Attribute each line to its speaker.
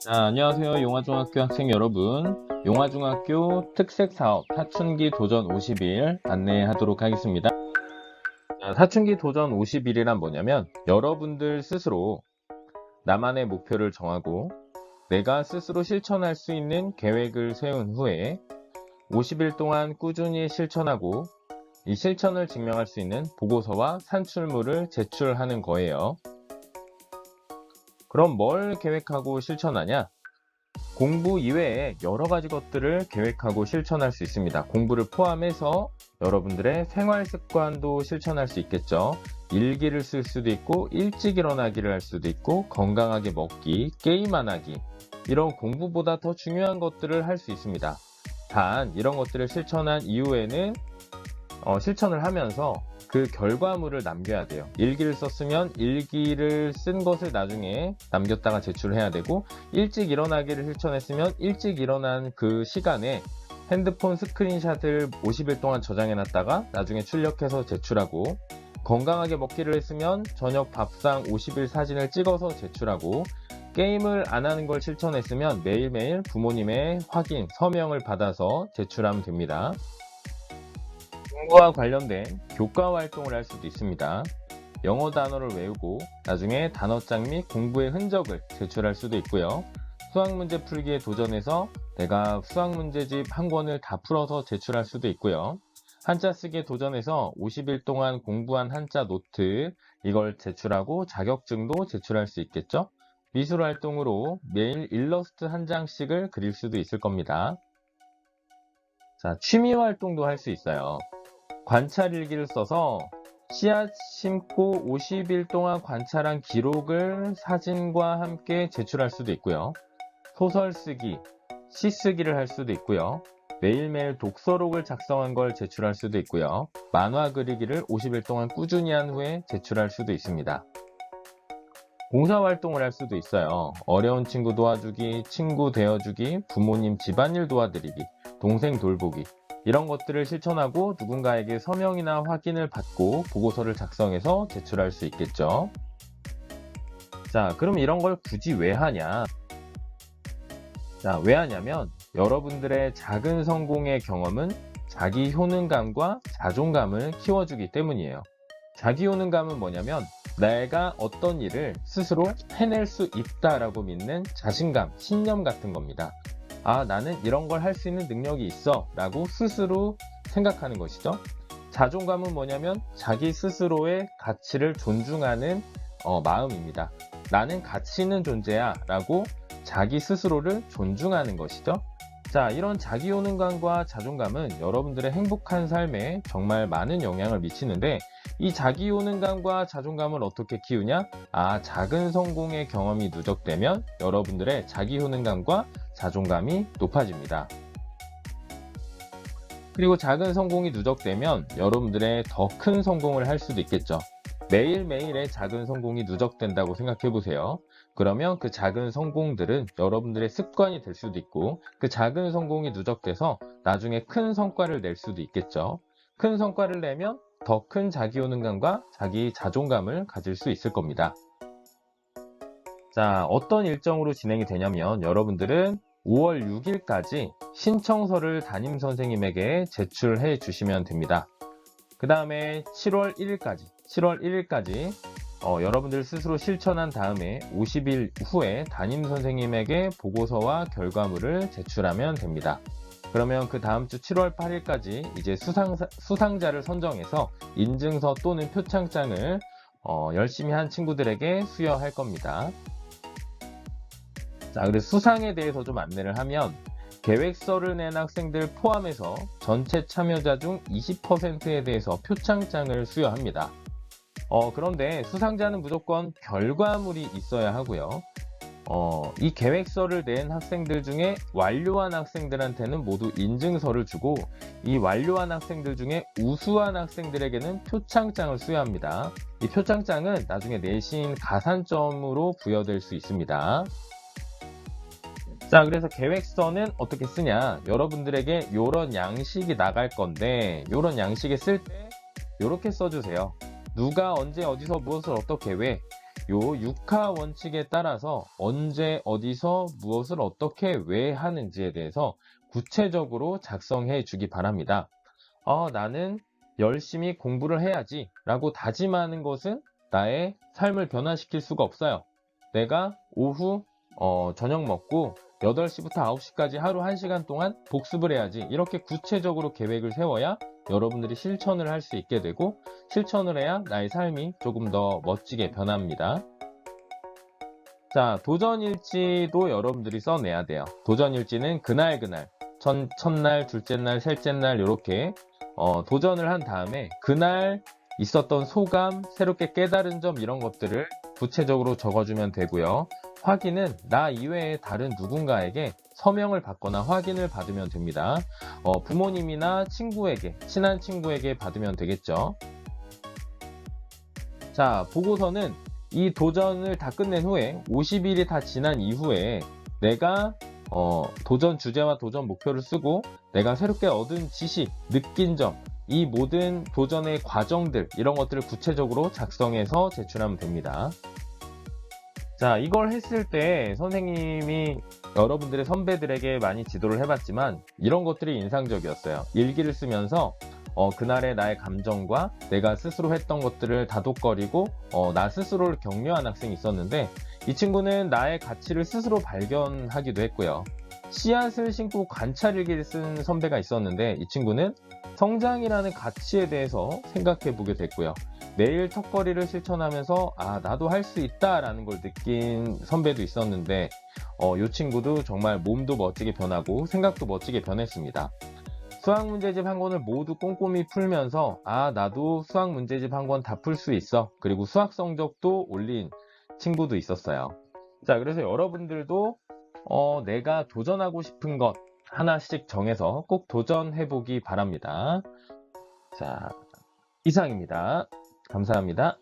Speaker 1: 안녕하세요. 용화중학교 학생 여러분. 용화중학교 특색사업 사춘기 도전 50일 안내하도록 하겠습니다. 사춘기 도전 50일이란 뭐냐면 여러분들 스스로 나만의 목표를 정하고 내가 스스로 실천할 수 있는 계획을 세운 후에 50일 동안 꾸준히 실천하고 이 실천을 증명할 수 있는 보고서와 산출물을 제출하는 거예요. 그럼 뭘 계획하고 실천하냐? 공부 이외에 여러 가지 것들을 계획하고 실천할 수 있습니다. 공부를 포함해서 여러분들의 생활 습관도 실천할 수 있겠죠. 일기를 쓸 수도 있고 일찍 일어나기를 할 수도 있고 건강하게 먹기, 게임 안 하기 이런 공부보다 더 중요한 것들을 할 수 있습니다. 단 이런 것들을 실천한 이후에는 실천을 하면서 그 결과물을 남겨야 돼요. 일기를 썼으면 일기를 쓴 것을 나중에 남겼다가 제출해야 되고, 일찍 일어나기를 실천했으면 일찍 일어난 그 시간에 핸드폰 스크린샷을 50일 동안 저장해 놨다가 나중에 출력해서 제출하고, 건강하게 먹기를 했으면 저녁 밥상 50일 사진을 찍어서 제출하고, 게임을 안 하는 걸 실천했으면 매일매일 부모님의 확인, 서명을 받아서 제출하면 됩니다. 공부와 관련된 교과 활동을 할 수도 있습니다. 영어 단어를 외우고 나중에 단어장 및 공부의 흔적을 제출할 수도 있고요. 수학 문제 풀기에 도전해서 내가 수학 문제집 한 권을 다 풀어서 제출할 수도 있고요. 한자 쓰기에 도전해서 50일 동안 공부한 한자 노트 이걸 제출하고 자격증도 제출할 수 있겠죠. 미술 활동으로 매일 일러스트 한 장씩을 그릴 수도 있을 겁니다. 취미 활동도 할 수 있어요. 관찰 일기를 써서 씨앗 심고 50일 동안 관찰한 기록을 사진과 함께 제출할 수도 있고요. 소설 쓰기, 시 쓰기를 할 수도 있고요. 매일매일 독서록을 작성한 걸 제출할 수도 있고요. 만화 그리기를 50일 동안 꾸준히 한 후에 제출할 수도 있습니다. 봉사활동을 할 수도 있어요. 어려운 친구 도와주기, 친구 되어주기, 부모님 집안일 도와드리기, 동생 돌보기 이런 것들을 실천하고 누군가에게 서명이나 확인을 받고 보고서를 작성해서 제출할 수 있겠죠. 그럼 이런 걸 굳이 왜 하냐? 왜 하냐면 여러분들의 작은 성공의 경험은 자기 효능감과 자존감을 키워주기 때문이에요. 자기 효능감은 뭐냐면 내가 어떤 일을 스스로 해낼 수 있다라고 믿는 자신감, 신념 같은 겁니다. 나는 이런 걸 할 수 있는 능력이 있어 라고 스스로 생각하는 것이죠. 자존감은 뭐냐면 자기 스스로의 가치를 존중하는 마음입니다. 나는 가치 있는 존재야 라고 자기 스스로를 존중하는 것이죠. 이런 자기 효능감과 자존감은 여러분들의 행복한 삶에 정말 많은 영향을 미치는데, 이 자기 효능감과 자존감을 어떻게 키우냐? 작은 성공의 경험이 누적되면 여러분들의 자기 효능감과 자존감이 높아집니다. 그리고 작은 성공이 누적되면 여러분들의 더 큰 성공을 할 수도 있겠죠. 매일매일의 작은 성공이 누적된다고 생각해 보세요. 그러면 그 작은 성공들은 여러분들의 습관이 될 수도 있고, 그 작은 성공이 누적돼서 나중에 큰 성과를 낼 수도 있겠죠. 큰 성과를 내면 더 큰 자기 효능감과 자기 자존감을 가질 수 있을 겁니다. 어떤 일정으로 진행이 되냐면 여러분들은 5월 6일까지 신청서를 담임선생님에게 제출해 주시면 됩니다. 그 다음에 7월 1일까지 여러분들 스스로 실천한 다음에 50일 후에 담임선생님에게 보고서와 결과물을 제출하면 됩니다. 그러면 그 다음 주 7월 8일까지 이제 수상자를 선정해서 인증서 또는 표창장을 열심히 한 친구들에게 수여할 겁니다. 그래서 수상에 대해서 좀 안내를 하면 계획서를 낸 학생들 포함해서 전체 참여자 중 20%에 대해서 표창장을 수여합니다. 그런데 수상자는 무조건 결과물이 있어야 하고요. 이 계획서를 낸 학생들 중에 완료한 학생들한테는 모두 인증서를 주고, 이 완료한 학생들 중에 우수한 학생들에게는 표창장을 수여합니다. 이 표창장은 나중에 내신 가산점으로 부여될 수 있습니다. 그래서 계획서는 어떻게 쓰냐? 여러분들에게 이런 양식이 나갈 건데, 이런 양식에 쓸 때 이렇게 써주세요. 누가 언제 어디서 무엇을 어떻게 왜? 요 6하 원칙에 따라서 언제 어디서 무엇을 어떻게 왜 하는지에 대해서 구체적으로 작성해 주기 바랍니다. 나는 열심히 공부를 해야지 라고 다짐하는 것은 나의 삶을 변화시킬 수가 없어요. 내가 오후 저녁 먹고 8시부터 9시까지 하루 1시간 동안 복습을 해야지, 이렇게 구체적으로 계획을 세워야 여러분들이 실천을 할 수 있게 되고, 실천을 해야 나의 삶이 조금 더 멋지게 변합니다. 자, 도전일지도 여러분들이 써내야 돼요. 도전일지는 그날 첫날, 둘째 날, 셋째 날 이렇게 도전을 한 다음에 그날 있었던 소감, 새롭게 깨달은 점, 이런 것들을 구체적으로 적어주면 되고요. 확인은 나 이외에 다른 누군가에게 서명을 받거나 확인을 받으면 됩니다. 부모님이나 친구에게, 친한 친구에게 받으면 되겠죠. 자, 보고서는 이 도전을 다 끝낸 후에 50일이 다 지난 이후에 내가 도전 주제와 도전 목표를 쓰고 내가 새롭게 얻은 지식, 느낀 점, 이 모든 도전의 과정들, 이런 것들을 구체적으로 작성해서 제출하면 됩니다. 자, 이걸 했을 때 선생님이 여러분들의 선배들에게 많이 지도를 해봤지만 이런 것들이 인상적이었어요. 일기를 쓰면서 그날의 나의 감정과 내가 스스로 했던 것들을 다독거리고 나 스스로를 격려한 학생이 있었는데, 이 친구는 나의 가치를 스스로 발견하기도 했고요. 씨앗을 심고 관찰일기를 쓴 선배가 있었는데, 이 친구는 성장이라는 가치에 대해서 생각해 보게 됐고요. 매일 턱걸이를 실천하면서 나도 할 수 있다라는 걸 느낀 선배도 있었는데, 이 친구도 정말 몸도 멋지게 변하고 생각도 멋지게 변했습니다. 수학 문제집 한 권을 모두 꼼꼼히 풀면서 나도 수학 문제집 한 권 다 풀 수 있어, 그리고 수학 성적도 올린 친구도 있었어요. 자, 그래서 여러분들도 내가 도전하고 싶은 것 하나씩 정해서 꼭 도전해 보기 바랍니다. 자, 이상입니다. 감사합니다.